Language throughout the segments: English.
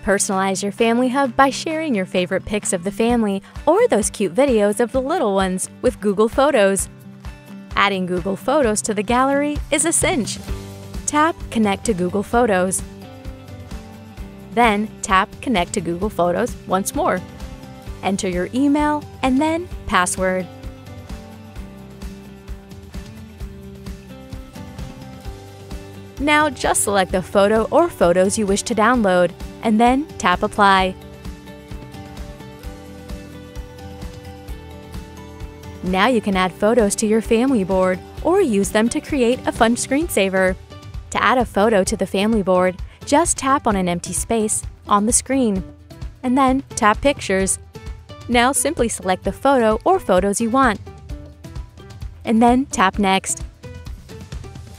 Personalize your Family Hub by sharing your favorite pics of the family or those cute videos of the little ones with Google Photos. Adding Google Photos to the gallery is a cinch. Tap Connect to Google Photos. Then tap Connect to Google Photos once more. Enter your email and then password. Now just select the photo or photos you wish to download, and then tap Apply. Now you can add photos to your family board or use them to create a fun screensaver. To add a photo to the family board, just tap on an empty space on the screen, and then tap Pictures. Now simply select the photo or photos you want, and then tap Next.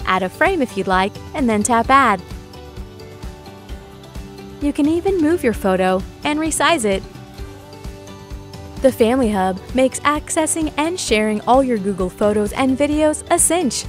Add a frame if you'd like, and then tap Add. You can even move your photo and resize it. The Family Hub makes accessing and sharing all your Google Photos and videos a cinch.